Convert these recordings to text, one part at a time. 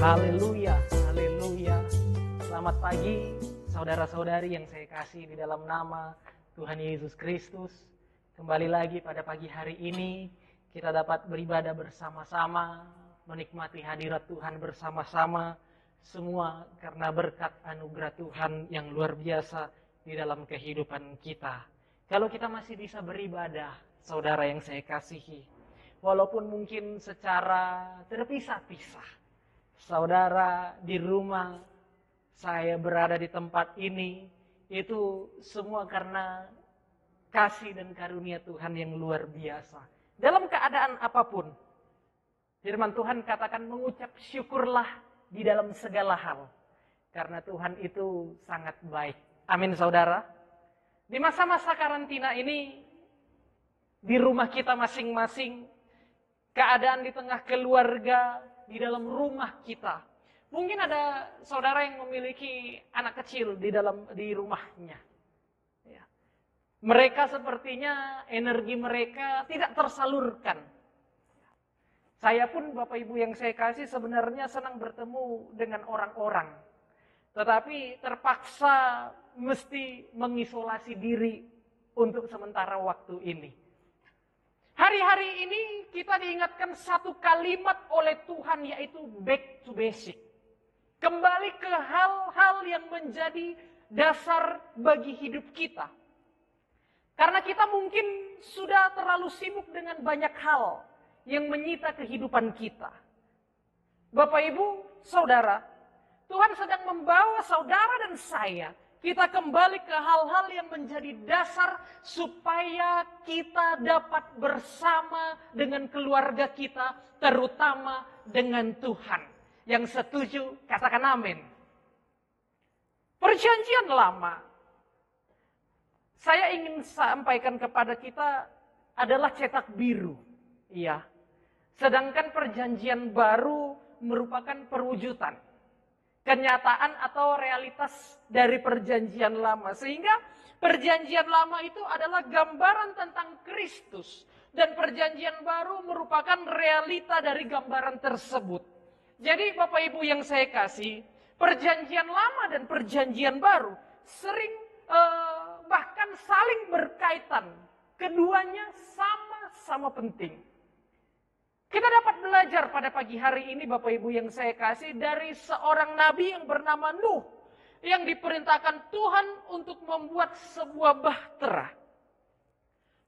Haleluya, haleluya. Selamat pagi saudara-saudari yang saya kasih di dalam nama Tuhan Yesus Kristus. Kembali lagi pada pagi hari ini kita dapat beribadah bersama-sama, menikmati hadirat Tuhan bersama-sama. Semua karena berkat anugerah Tuhan yang luar biasa di dalam kehidupan kita. Kalau kita masih bisa beribadah, saudara yang saya kasihi, walaupun mungkin secara terpisah-pisah, saudara di rumah, saya berada di tempat ini, itu semua karena kasih dan karunia Tuhan yang luar biasa. Dalam keadaan apapun, firman Tuhan katakan mengucap syukurlah di dalam segala hal. Karena Tuhan itu sangat baik. Amin saudara. Di masa-masa karantina ini, di rumah kita masing-masing, keadaan di tengah keluarga, di dalam rumah kita. Mungkin ada saudara yang memiliki anak kecil di rumahnya. Ya. Mereka sepertinya energi mereka tidak tersalurkan. Saya pun Bapak Ibu yang saya kasih sebenarnya senang bertemu dengan orang-orang. Tetapi terpaksa mesti mengisolasi diri untuk sementara waktu ini. Hari-hari ini kita diingatkan satu kalimat oleh Tuhan, yaitu back to basic. Kembali ke hal-hal yang menjadi dasar bagi hidup kita. Karena kita mungkin sudah terlalu sibuk dengan banyak hal yang menyita kehidupan kita. Bapak Ibu, saudara, Tuhan sedang membawa saudara dan saya, kita kembali ke hal-hal yang menjadi dasar supaya kita dapat bersama dengan keluarga kita, terutama dengan Tuhan. Yang setuju, katakan amin. Perjanjian lama, saya ingin sampaikan kepada kita adalah cetak biru. Iya. Sedangkan perjanjian baru merupakan perwujudan, kenyataan atau realitas dari perjanjian lama. Sehingga perjanjian lama itu adalah gambaran tentang Kristus. Dan perjanjian baru merupakan realita dari gambaran tersebut. Jadi Bapak Ibu yang saya kasih, perjanjian lama dan perjanjian baru sering bahkan saling berkaitan. Keduanya sama-sama penting. Kita dapat belajar pada pagi hari ini Bapak Ibu yang saya kasih dari seorang nabi yang bernama Nuh. Yang diperintahkan Tuhan untuk membuat sebuah bahtera.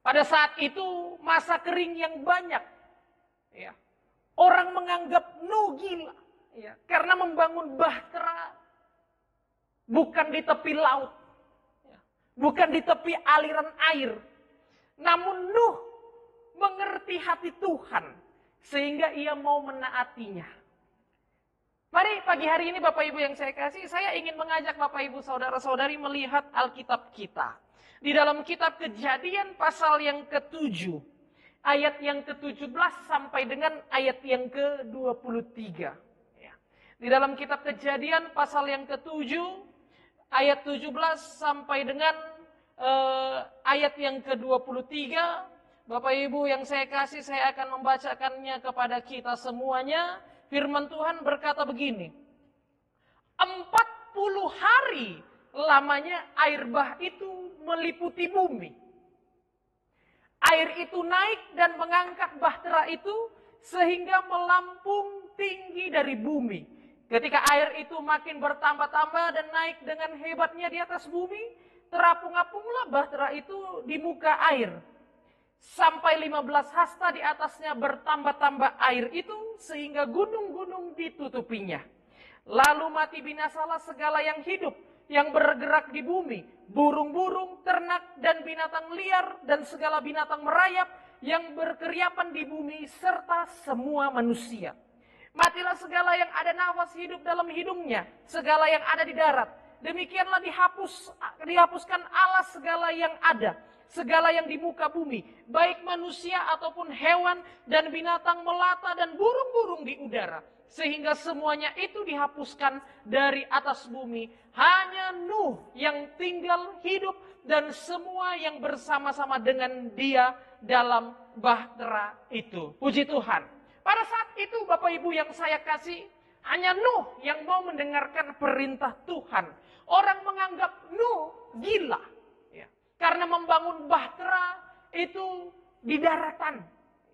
Pada saat itu masa kering yang banyak. Ya. Orang menganggap Nuh gila. Ya. Karena membangun bahtera bukan di tepi laut. Ya. Bukan di tepi aliran air. Namun Nuh mengerti hati Tuhan. Sehingga ia mau menaatinya. Mari pagi hari ini Bapak Ibu yang saya kasih, saya ingin mengajak Bapak Ibu saudara-saudari melihat Alkitab kita. Di dalam kitab Kejadian pasal yang ke-7, ayat yang ke-17 sampai dengan ayat yang ke-23. Ya. Di dalam kitab Kejadian pasal yang ke-7, ayat 17 sampai dengan ayat yang ke-23, Bapak Ibu yang saya kasih, saya akan membacakannya kepada kita semuanya. Firman Tuhan berkata begini. 40 hari lamanya air bah itu meliputi bumi. Air itu naik dan mengangkat bahtera itu sehingga melampung tinggi dari bumi. Ketika air itu makin bertambah-tambah dan naik dengan hebatnya di atas bumi, terapung-apunglah bahtera itu di muka air. Sampai 15 hasta di atasnya bertambah-tambah air itu sehingga gunung-gunung ditutupinya. Lalu mati binasalah segala yang hidup yang bergerak di bumi, burung-burung, ternak dan binatang liar dan segala binatang merayap yang berkeriapan di bumi serta semua manusia. Matilah segala yang ada nafas hidup dalam hidungnya, segala yang ada di darat. Demikianlah dihapuskan Allah segala yang ada. Segala yang di muka bumi, baik manusia ataupun hewan dan binatang melata dan burung-burung di udara. Sehingga semuanya itu dihapuskan dari atas bumi. Hanya Nuh yang tinggal hidup dan semua yang bersama-sama dengan dia dalam bahtera itu. Puji Tuhan. Pada saat itu Bapak Ibu yang saya kasih, Hanya Nuh yang mau mendengarkan perintah Tuhan. Orang menganggap Nuh gila. Ya. Karena membangun bahtera itu di daratan.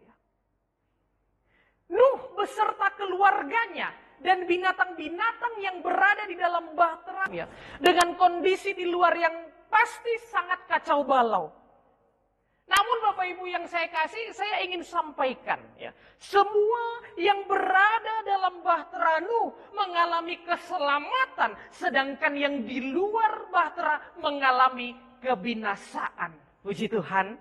Ya. Nuh beserta keluarganya dan binatang-binatang yang berada di dalam bahtera. Ya. Dengan kondisi di luar yang pasti sangat kacau balau. Namun Bapak Ibu yang saya kasih, saya ingin sampaikan ya, semua yang berada dalam bahtera Nuh mengalami keselamatan, sedangkan yang di luar bahtera mengalami kebinasaan. Puji Tuhan.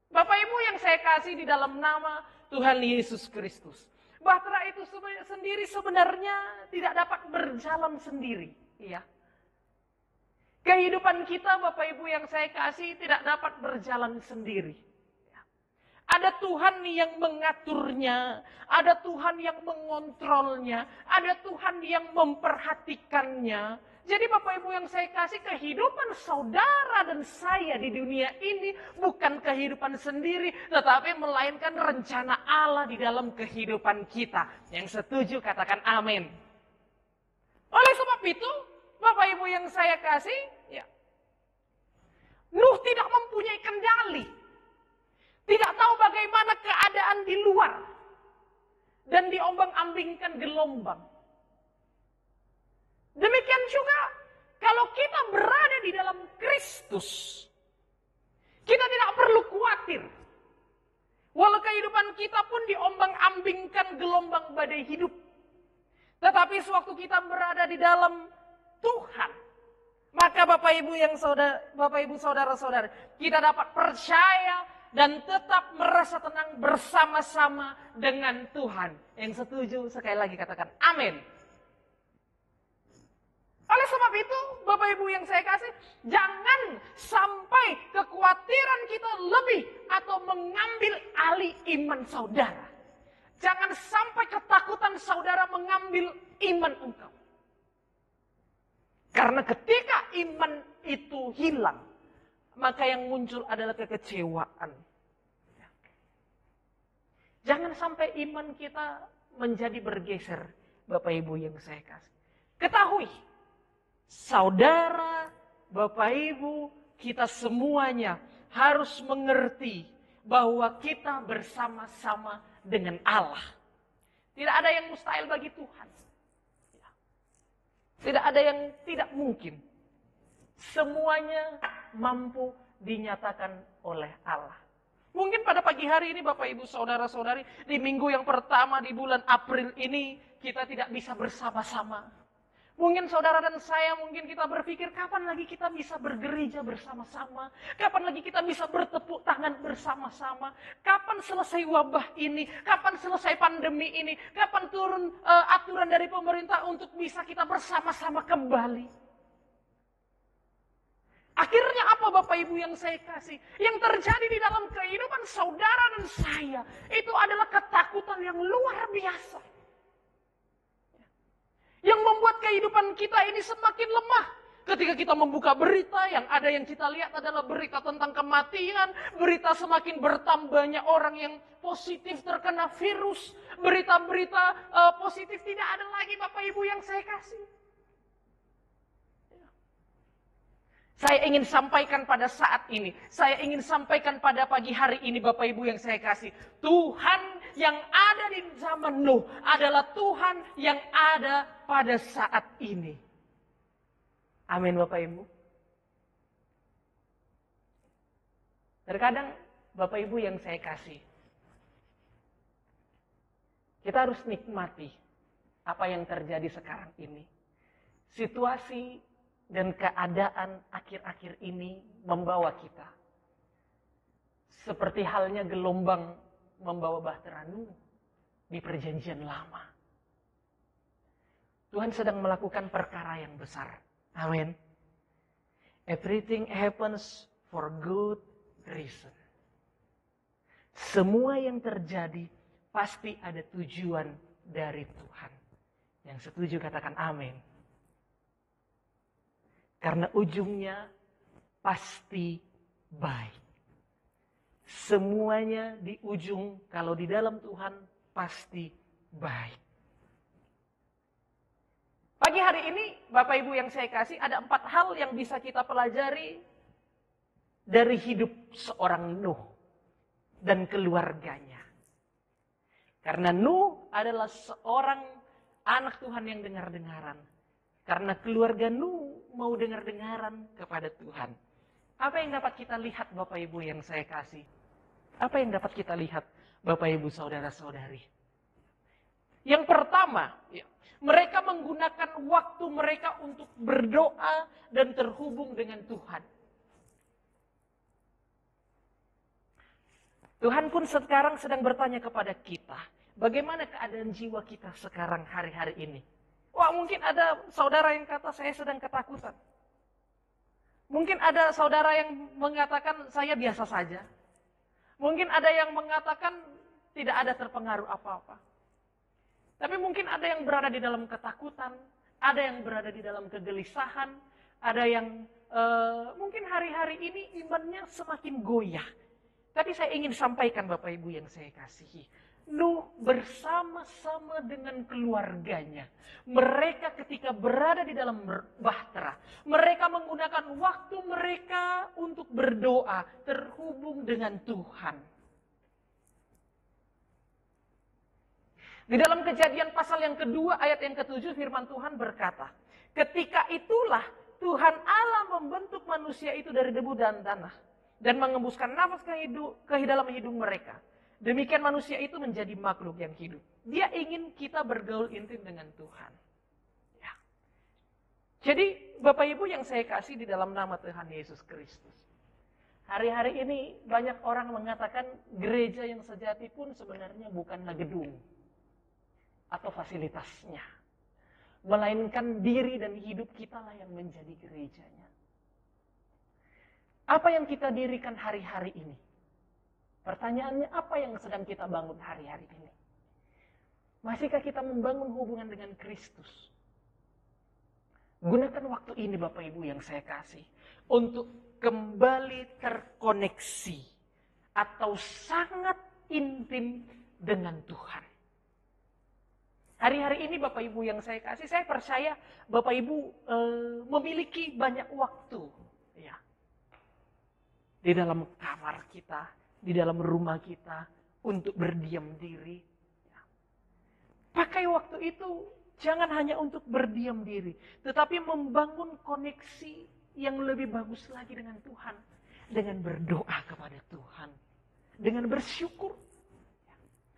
Bapak Ibu yang saya kasih di dalam nama Tuhan Yesus Kristus. Bahtera itu sendiri sebenarnya tidak dapat berjalan sendiri, ya. Kehidupan kita Bapak Ibu yang saya kasih tidak dapat berjalan sendiri. Ada Tuhan yang mengaturnya, ada Tuhan yang mengontrolnya, ada Tuhan yang memperhatikannya. Jadi Bapak Ibu yang saya kasih, kehidupan saudara dan saya di dunia ini bukan kehidupan sendiri, tetapi melainkan rencana Allah di dalam kehidupan kita. Yang setuju katakan amin. Oleh sebab itu, Bapak Ibu yang saya kasih, ya, Nuh tidak mempunyai kendali. Tidak tahu bagaimana keadaan di luar. Dan diombang-ambingkan gelombang. Demikian juga kalau kita berada di dalam Kristus. Kita tidak perlu khawatir. Walau kehidupan kita pun diombang-ambingkan gelombang badai hidup. Tetapi sewaktu kita berada di dalam Tuhan, maka Bapak Ibu saudara-saudara, kita dapat percaya dan tetap merasa tenang bersama-sama dengan Tuhan. Yang setuju sekali lagi katakan amin. Oleh sebab itu, Bapak Ibu yang saya kasih, jangan sampai kekhawatiran kita lebih atau mengambil alih iman saudara. Jangan sampai ketakutan saudara mengambil iman engkau. Karena ketika iman itu hilang, maka yang muncul adalah kekecewaan. Jangan sampai iman kita menjadi bergeser, Bapak Ibu yang saya kasih. Ketahui, saudara, Bapak Ibu, kita semuanya harus mengerti bahwa kita bersama-sama dengan Allah. Tidak ada yang mustahil bagi Tuhan. Tidak ada yang tidak mungkin. Semuanya mampu dinyatakan oleh Allah. Mungkin pada pagi hari ini Bapak Ibu Saudara-saudari, di minggu yang pertama di bulan April ini kita tidak bisa bersama-sama. Mungkin saudara dan saya, mungkin kita berpikir kapan lagi kita bisa bergereja bersama-sama. Kapan lagi kita bisa bertepuk tangan bersama-sama. Kapan selesai wabah ini, kapan selesai pandemi ini. Kapan turun aturan dari pemerintah untuk bisa kita bersama-sama kembali. Akhirnya apa Bapak Ibu yang saya kasih? Yang terjadi di dalam kehidupan saudara dan saya, itu adalah ketakutan yang luar biasa. Yang membuat kehidupan kita ini semakin lemah. Ketika kita membuka berita, yang ada yang kita lihat adalah berita tentang kematian. Berita semakin bertambahnya orang yang positif terkena virus. Berita-berita positif tidak ada lagi Bapak Ibu yang saya kasih. Saya ingin sampaikan pada saat ini. Saya ingin sampaikan pada pagi hari ini Bapak Ibu yang saya kasih. Tuhan yang ada di zaman Nuh adalah Tuhan yang ada pada saat ini. Amin Bapak Ibu. Terkadang Bapak Ibu yang saya kasih, kita harus nikmati apa yang terjadi sekarang ini. Situasi dan keadaan akhir-akhir ini membawa kita. Seperti halnya gelombang membawa bahtera Nuh di perjanjian lama. Tuhan sedang melakukan perkara yang besar. Amin. Everything happens for good reason. Semua yang terjadi pasti ada tujuan dari Tuhan. Yang setuju katakan amin. Karena ujungnya pasti baik. Semuanya di ujung kalau di dalam Tuhan pasti baik. Pagi hari ini, Bapak Ibu yang saya kasih, ada 4 hal yang bisa kita pelajari dari hidup seorang Nuh dan keluarganya. Karena Nuh adalah seorang anak Tuhan yang dengar-dengaran. Karena keluarga Nuh mau dengar-dengaran kepada Tuhan. Apa yang dapat kita lihat Bapak Ibu yang saya kasih? Apa yang dapat kita lihat Bapak Ibu saudara-saudari? Yang pertama, mereka menggunakan waktu mereka untuk berdoa dan terhubung dengan Tuhan. Tuhan pun sekarang sedang bertanya kepada kita, bagaimana keadaan jiwa kita sekarang hari-hari ini? Wah, mungkin ada saudara yang kata saya sedang ketakutan. Mungkin ada saudara yang mengatakan saya biasa saja. Mungkin ada yang mengatakan tidak ada terpengaruh apa-apa. Tapi mungkin ada yang berada di dalam ketakutan, ada yang berada di dalam kegelisahan, ada yang mungkin hari-hari ini imannya semakin goyah. Tapi saya ingin sampaikan Bapak Ibu yang saya kasihi. Nuh bersama-sama dengan keluarganya. Mereka ketika berada di dalam bahtera, mereka menggunakan waktu mereka untuk berdoa, terhubung dengan Tuhan. Di dalam Kejadian pasal yang kedua ayat yang ke-7 firman Tuhan berkata, ketika itulah Tuhan Allah membentuk manusia itu dari debu dan tanah dan mengembuskan nafas ke dalam hidung mereka. Demikian manusia itu menjadi makhluk yang hidup. Dia ingin kita bergaul intim dengan Tuhan. Ya. Jadi Bapak Ibu yang saya kasih di dalam nama Tuhan Yesus Kristus. Hari-hari ini banyak orang mengatakan gereja yang sejati pun sebenarnya bukanlah gedung atau fasilitasnya. Melainkan diri dan hidup kita lah yang menjadi gerejanya. Apa yang kita dirikan hari-hari ini? Pertanyaannya, apa yang sedang kita bangun hari-hari ini? Masihkah kita membangun hubungan dengan Kristus? Gunakan waktu ini Bapak Ibu yang saya kasih untuk kembali terkoneksi atau sangat intim dengan Tuhan. Hari-hari ini Bapak Ibu yang saya kasih, saya percaya Bapak Ibu memiliki banyak waktu. Ya. Di dalam kamar kita, di dalam rumah kita, untuk berdiam diri. Ya. Pakai waktu itu, jangan hanya untuk berdiam diri, tetapi membangun koneksi yang lebih bagus lagi dengan Tuhan. Dengan berdoa kepada Tuhan. Dengan bersyukur.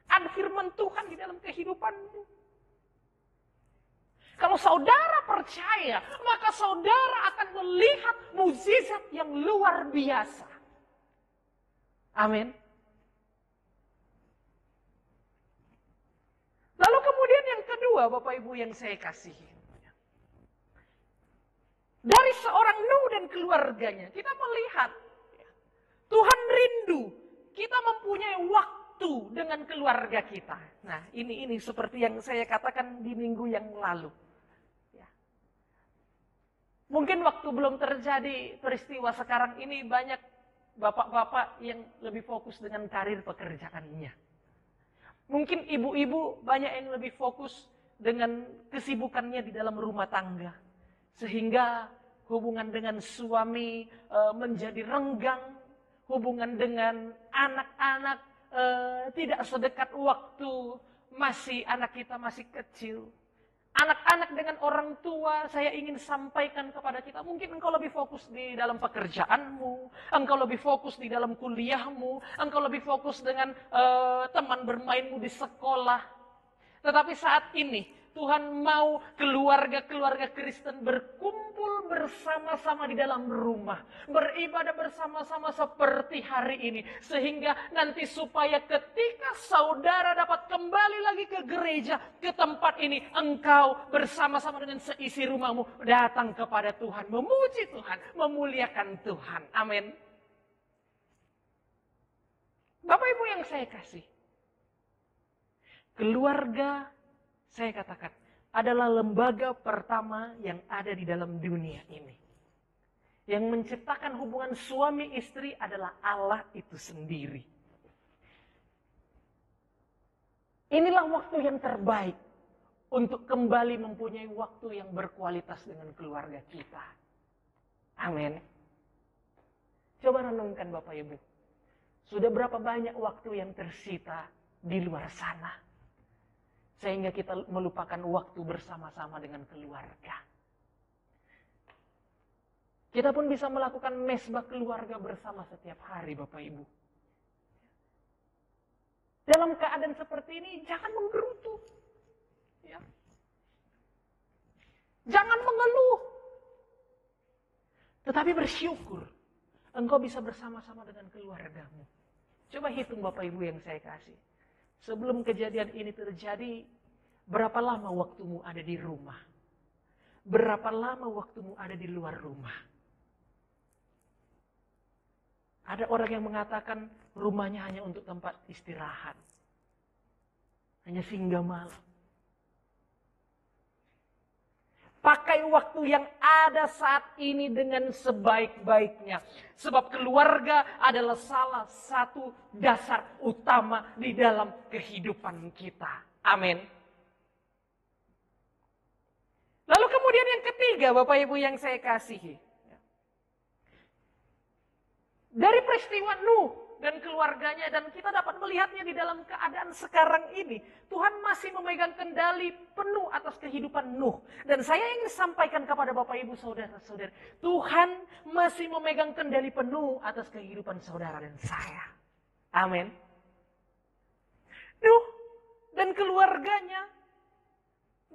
Ada firman Tuhan di dalam kehidupanmu. Kalau saudara percaya, maka saudara akan melihat mukjizat yang luar biasa. Amin. Lalu kemudian yang kedua, Bapak Ibu yang saya kasihi. Dari seorang Nuh dan keluarganya, kita melihat Tuhan rindu kita mempunyai waktu dengan keluarga kita. Nah, ini seperti yang saya katakan di minggu yang lalu. Mungkin waktu belum terjadi peristiwa sekarang ini banyak bapak-bapak yang lebih fokus dengan karir pekerjaannya. Mungkin ibu-ibu banyak yang lebih fokus dengan kesibukannya di dalam rumah tangga. Sehingga hubungan dengan suami menjadi renggang. Hubungan dengan anak-anak tidak sedekat waktu anak kita masih kecil. Anak-anak dengan orang tua, saya ingin sampaikan kepada kita, mungkin engkau lebih fokus di dalam pekerjaanmu, engkau lebih fokus di dalam kuliahmu, engkau lebih fokus dengan teman bermainmu di sekolah. Tetapi saat ini, Tuhan mau keluarga-keluarga Kristen berkumpul bersama-sama di dalam rumah. Beribadah bersama-sama seperti hari ini. Sehingga nanti supaya ketika saudara dapat kembali lagi ke gereja, ke tempat ini, engkau bersama-sama dengan seisi rumahmu datang kepada Tuhan. Memuji Tuhan, memuliakan Tuhan. Amin. Bapak Ibu yang saya kasih. Keluarga, saya katakan, adalah lembaga pertama yang ada di dalam dunia ini. Yang menciptakan hubungan suami istri adalah Allah itu sendiri. Inilah waktu yang terbaik untuk kembali mempunyai waktu yang berkualitas dengan keluarga kita. Amin. Coba renungkan Bapak Ibu. Sudah berapa banyak waktu yang tersita di luar sana, sehingga kita melupakan waktu bersama-sama dengan keluarga. Kita pun bisa melakukan mesbah keluarga bersama setiap hari Bapak Ibu. Dalam keadaan seperti ini jangan menggerutu. Ya. Jangan mengeluh. Tetapi bersyukur engkau bisa bersama-sama dengan keluargamu. Coba hitung Bapak Ibu yang saya kasih. Sebelum kejadian ini terjadi, berapa lama waktumu ada di rumah? Berapa lama waktumu ada di luar rumah? Ada orang yang mengatakan rumahnya hanya untuk tempat istirahat. Hanya singgah malam. Pakai waktu yang ada saat ini dengan sebaik-baiknya. Sebab keluarga adalah salah satu dasar utama di dalam kehidupan kita. Amin. Lalu kemudian yang ketiga Bapak Ibu yang saya kasihi. Dari peristiwa Nuh dan keluarganya, dan kita dapat melihatnya di dalam keadaan sekarang ini, Tuhan masih memegang kendali penuh atas kehidupan Nuh. Dan saya ingin sampaikan kepada Bapak Ibu saudara-saudara, Tuhan masih memegang kendali penuh atas kehidupan saudara dan saya. Amin. Nuh dan keluarganya,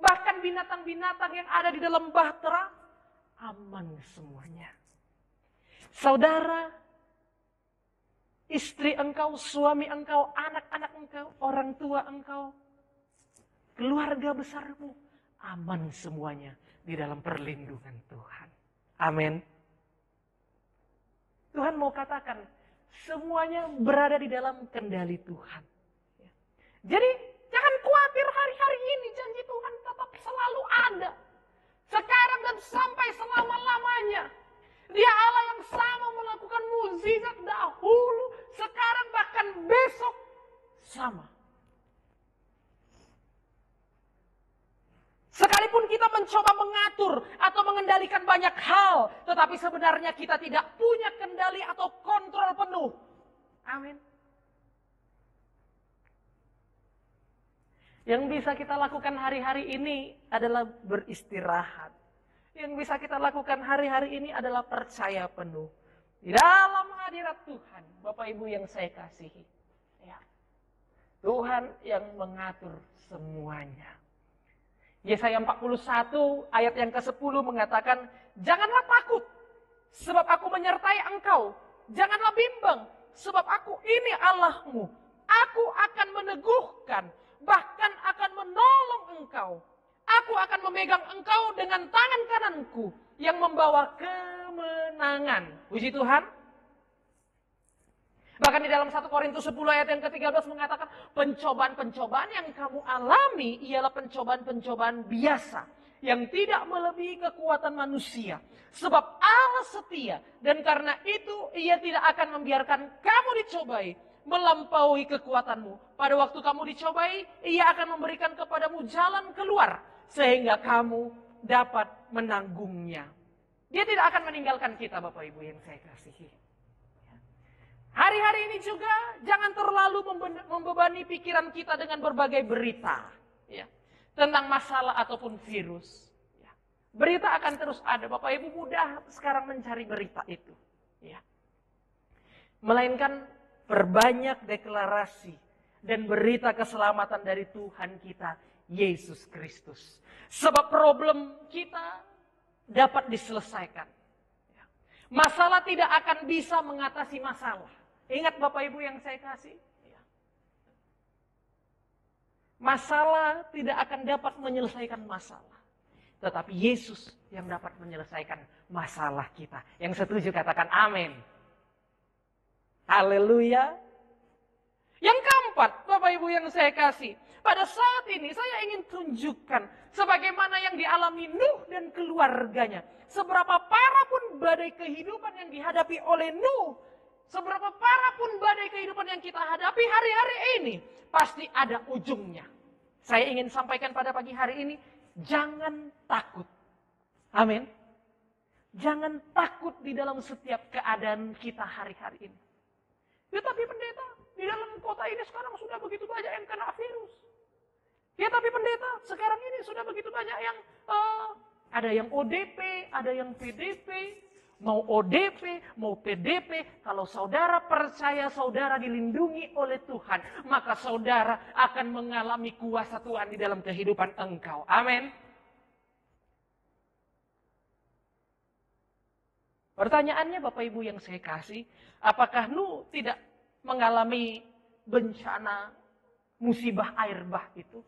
bahkan binatang-binatang yang ada di dalam bahtera, aman semuanya. Saudara, istri engkau, suami engkau, anak-anak engkau, orang tua engkau, keluarga besarmu, aman semuanya di dalam perlindungan Tuhan. Amin. Tuhan mau katakan, semuanya berada di dalam kendali Tuhan. Jadi, jangan khawatir hari-hari ini, janji Tuhan tetap selalu ada. Sekarang dan sampai selama-lamanya. Dia Allah yang sama melakukan mukjizat dahulu, sekarang bahkan besok sama. Sekalipun kita mencoba mengatur atau mengendalikan banyak hal, tetapi sebenarnya kita tidak punya kendali atau kontrol penuh. Amin. Yang bisa kita lakukan hari-hari ini adalah beristirahat. Yang bisa kita lakukan hari-hari ini adalah percaya penuh di dalam hadirat Tuhan. Bapak Ibu yang saya kasihi, ya. Tuhan yang mengatur semuanya. Yesaya 41 ayat yang ke-10 mengatakan, janganlah takut sebab aku menyertai engkau. Janganlah bimbang sebab aku ini Allahmu. Aku akan meneguhkan, bahkan akan menolong engkau. Aku akan memegang engkau dengan tangan kananku yang membawa kemenangan. Puji Tuhan. Bahkan di dalam 1 Korintus 10 ayat yang ke-13 mengatakan, pencobaan-pencobaan yang kamu alami ialah pencobaan-pencobaan biasa, yang tidak melebihi kekuatan manusia. Sebab Allah setia, dan karena itu Ia tidak akan membiarkan kamu dicobai melampaui kekuatanmu. Pada waktu kamu dicobai, Ia akan memberikan kepadamu jalan keluar, sehingga kamu dapat menanggungnya. Dia tidak akan meninggalkan kita, Bapak Ibu yang saya kasihi. Hari-hari ini juga jangan terlalu membebani pikiran kita dengan berbagai berita, ya, tentang masalah ataupun virus. Ya. Berita akan terus ada, Bapak Ibu mudah sekarang mencari berita itu. Ya. Melainkan perbanyak deklarasi dan berita keselamatan dari Tuhan kita, Yesus Kristus. Sebab problem kita dapat diselesaikan. Masalah tidak akan bisa mengatasi masalah. Ingat Bapak Ibu yang saya kasih. Masalah tidak akan dapat menyelesaikan masalah. Tetapi Yesus yang dapat menyelesaikan masalah kita. Yang setuju katakan amin. Haleluya. Yang keempat, Bapak Ibu yang saya kasih. Pada saat ini saya ingin tunjukkan sebagaimana yang dialami Nuh dan keluarganya. Seberapa parah pun badai kehidupan yang dihadapi oleh Nuh. Seberapa parah pun badai kehidupan yang kita hadapi hari-hari ini. Pasti ada ujungnya. saya ingin sampaikan pada pagi hari ini, jangan takut. Amin. Jangan takut di dalam setiap keadaan kita hari-hari ini. Ya tapi pendeta, di dalam kota ini sekarang sudah begitu banyak yang kena virus. Ya tapi pendeta, sekarang ini sudah begitu banyak yang ada yang ODP, ada yang PDP. Mau ODP, mau PDP, kalau saudara percaya saudara dilindungi oleh Tuhan, maka saudara akan mengalami kuasa Tuhan di dalam kehidupan engkau. Amin. Pertanyaannya Bapak Ibu yang saya kasih, apakah Nuh tidak mengalami bencana musibah air bah itu?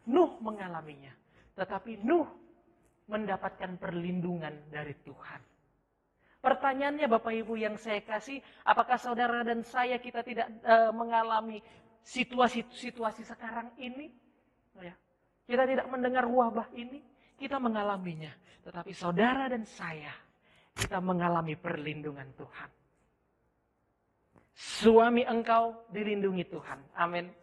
Nuh mengalaminya, tetapi Nuh mendapatkan perlindungan dari Tuhan. Pertanyaannya Bapak Ibu yang saya kasih, apakah saudara dan saya kita tidak mengalami situasi sekarang ini? Ya. Kita tidak mendengar wabah ini, kita mengalaminya. Tetapi saudara dan saya, kita mengalami perlindungan Tuhan. Suami engkau dilindungi Tuhan. Amin.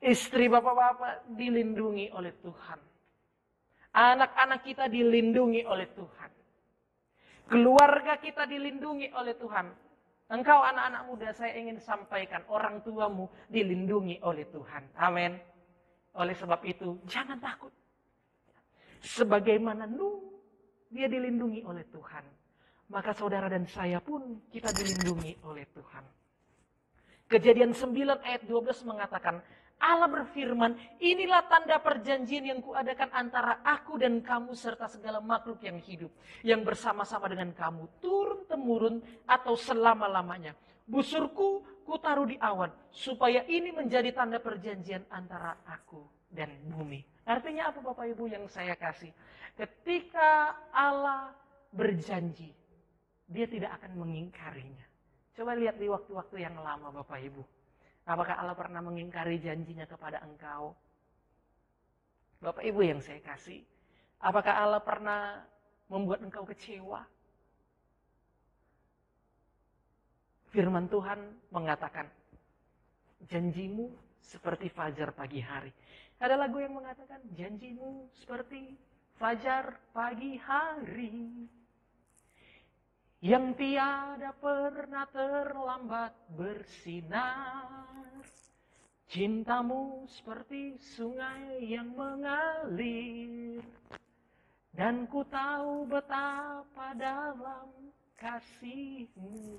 Istri bapak-bapak dilindungi oleh Tuhan. Anak-anak kita dilindungi oleh Tuhan. Keluarga kita dilindungi oleh Tuhan. Engkau anak-anak muda, saya ingin sampaikan, orang tuamu dilindungi oleh Tuhan. Amin. Oleh sebab itu, jangan takut. Sebagaimana Nuh, dia dilindungi oleh Tuhan. Maka saudara dan saya pun kita dilindungi oleh Tuhan. Kejadian 9 ayat 12 mengatakan, Allah berfirman, inilah tanda perjanjian yang kuadakan antara aku dan kamu serta segala makhluk yang hidup. Yang bersama-sama dengan kamu turun-temurun atau selama-lamanya. Busurku kutaruh di awan supaya ini menjadi tanda perjanjian antara aku dan bumi. Artinya apa Bapak Ibu yang saya kasih? Ketika Allah berjanji, dia tidak akan mengingkarinya. Coba lihat di waktu-waktu yang lama Bapak Ibu. Apakah Allah pernah mengingkari janjinya kepada engkau? Bapak Ibu yang saya kasih, apakah Allah pernah membuat engkau kecewa? Firman Tuhan mengatakan, janjimu seperti fajar pagi hari. Ada lagu yang mengatakan, janjimu seperti fajar pagi hari. Yang tiada pernah terlambat bersinar. Cintamu seperti sungai yang mengalir. Dan ku tahu betapa dalam kasih-Mu.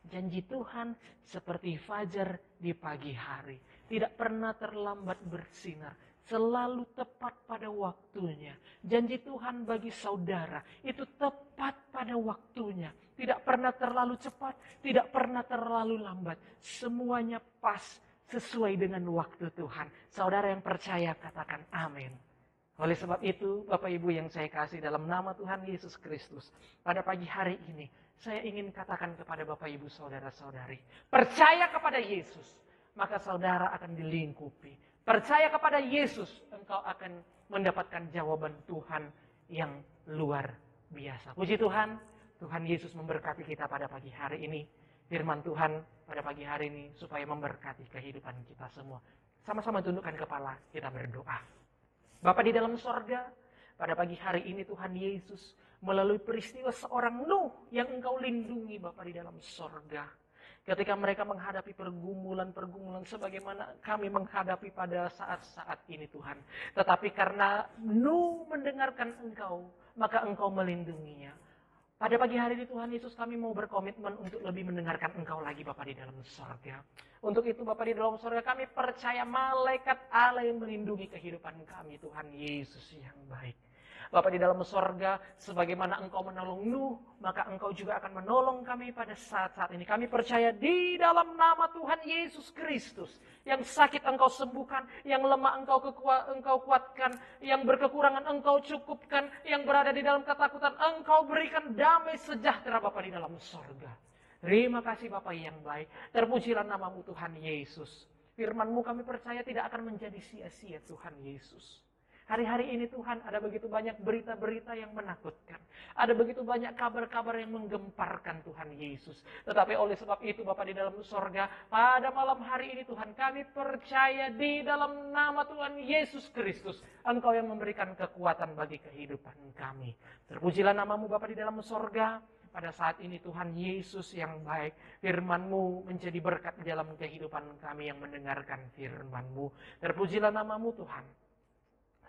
Janji Tuhan seperti fajar di pagi hari. Tidak pernah terlambat bersinar. Selalu tepat pada waktunya. Janji Tuhan bagi saudara itu tepat pada waktunya. Tidak pernah terlalu cepat, tidak pernah terlalu lambat. Semuanya pas sesuai dengan waktu Tuhan. Saudara yang percaya katakan amin. Oleh sebab itu, Bapak Ibu yang saya kasih dalam nama Tuhan Yesus Kristus. Pada pagi hari ini, saya ingin katakan kepada Bapak Ibu saudara-saudari. Percaya kepada Yesus, maka saudara akan dilingkupi. Percaya kepada Yesus, engkau akan mendapatkan jawaban Tuhan yang luar biasa. Puji Tuhan, Tuhan Yesus memberkati kita pada pagi hari ini. Firman Tuhan pada pagi hari ini supaya memberkati kehidupan kita semua. Sama-sama tundukkan kepala, kita berdoa. Bapa di dalam sorga, pada pagi hari ini Tuhan Yesus melalui peristiwa seorang Nuh yang engkau lindungi Bapa di dalam sorga. Ketika mereka menghadapi pergumulan-pergumulan sebagaimana kami menghadapi pada saat-saat ini Tuhan. Tetapi karena Nuh mendengarkan Engkau, maka Engkau melindunginya. Pada pagi hari ini Tuhan Yesus kami mau berkomitmen untuk lebih mendengarkan Engkau lagi Bapa di dalam sorga. Untuk itu Bapa di dalam sorga kami percaya malaikat Allah yang melindungi kehidupan kami Tuhan Yesus yang baik. Bapa di dalam sorga, sebagaimana Engkau menolong Nuh, maka Engkau juga akan menolong kami pada saat-saat ini. Kami percaya di dalam nama Tuhan Yesus Kristus. Yang sakit Engkau sembuhkan, yang lemah Engkau kuatkan, yang berkekurangan Engkau cukupkan, yang berada di dalam ketakutan Engkau berikan damai sejahtera Bapa di dalam sorga. Terima kasih Bapa yang baik. Terpujilah namamu Tuhan Yesus. Firman-Mu kami percaya tidak akan menjadi sia-sia Tuhan Yesus. Hari-hari ini Tuhan ada begitu banyak berita-berita yang menakutkan. Ada begitu banyak kabar-kabar yang menggemparkan Tuhan Yesus. Tetapi oleh sebab itu Bapa di dalam sorga, pada malam hari ini Tuhan kami percaya di dalam nama Tuhan Yesus Kristus. Engkau yang memberikan kekuatan bagi kehidupan kami. Terpujilah namamu Bapa di dalam sorga. Pada saat ini Tuhan Yesus yang baik, firman-Mu menjadi berkat di dalam kehidupan kami yang mendengarkan firman-Mu. Terpujilah namamu Tuhan.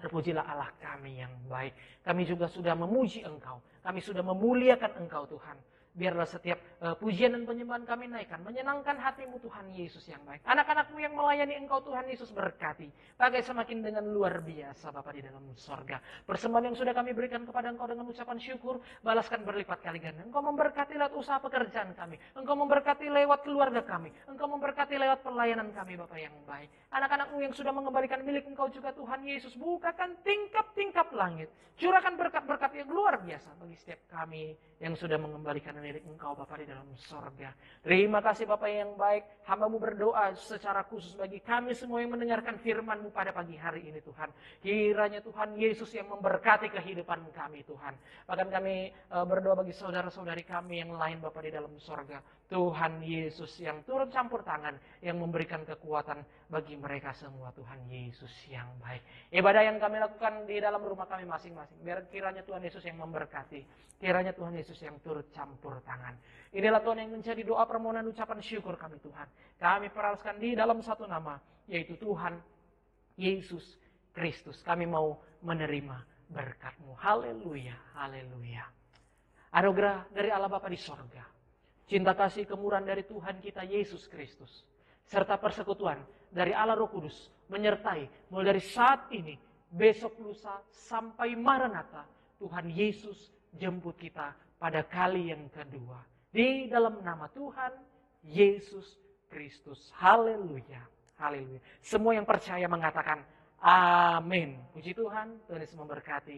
Terpujilah Allah kami yang baik. Kami juga sudah memuji Engkau. Kami sudah memuliakan Engkau Tuhan. Biarlah setiap pujian dan penyembahan kami naikkan. Menyenangkan hati-Mu Tuhan Yesus yang baik. Anak-anak-Mu yang melayani Engkau Tuhan Yesus berkati. Pakai semakin dengan luar biasa Bapa di dalam sorga. Persembahan yang sudah kami berikan kepada Engkau dengan ucapan syukur. Balaskan berlipat kali ganda. Engkau memberkati lewat usaha pekerjaan kami. Engkau memberkati lewat keluarga kami. Engkau memberkati lewat pelayanan kami Bapa yang baik. Anak-anak-Mu yang sudah mengembalikan milik Engkau juga Tuhan Yesus. Bukakan tingkap-tingkap langit. Curahkan berkat-berkat yang luar biasa bagi setiap kami yang sudah mengembalikan milik Engkau Bapa di dalam sorga. Terima kasih Bapa yang baik. Hamba-Mu berdoa secara khusus bagi kami semua yang mendengarkan firman-Mu pada pagi hari ini Tuhan. Kiranya Tuhan Yesus yang memberkati kehidupan kami Tuhan. Bahkan kami berdoa bagi saudara-saudari kami yang lain Bapa di dalam sorga. Tuhan Yesus yang turut campur tangan, yang memberikan kekuatan bagi mereka semua. Tuhan Yesus yang baik. Ibadah yang kami lakukan di dalam rumah kami masing-masing. Biar kiranya Tuhan Yesus yang memberkati. Kiranya Tuhan Yesus yang turut campur tangan. Inilah Tuhan yang menjadi doa permohonan ucapan syukur kami Tuhan. Kami perhaluskan di dalam satu nama, yaitu Tuhan Yesus Kristus. Kami mau menerima berkat-Mu. Haleluya, haleluya. Anugerah dari Allah Bapa di sorga. Cinta kasih kemurahan dari Tuhan kita Yesus Kristus. Serta persekutuan dari Allah Roh Kudus. Menyertai mulai dari saat ini, besok lusa sampai Maranatha. Tuhan Yesus jemput kita pada kali yang kedua. Di dalam nama Tuhan Yesus Kristus. Haleluya. Haleluya. Semua yang percaya mengatakan amin. Puji Tuhan, Tuhan Yesus memberkati.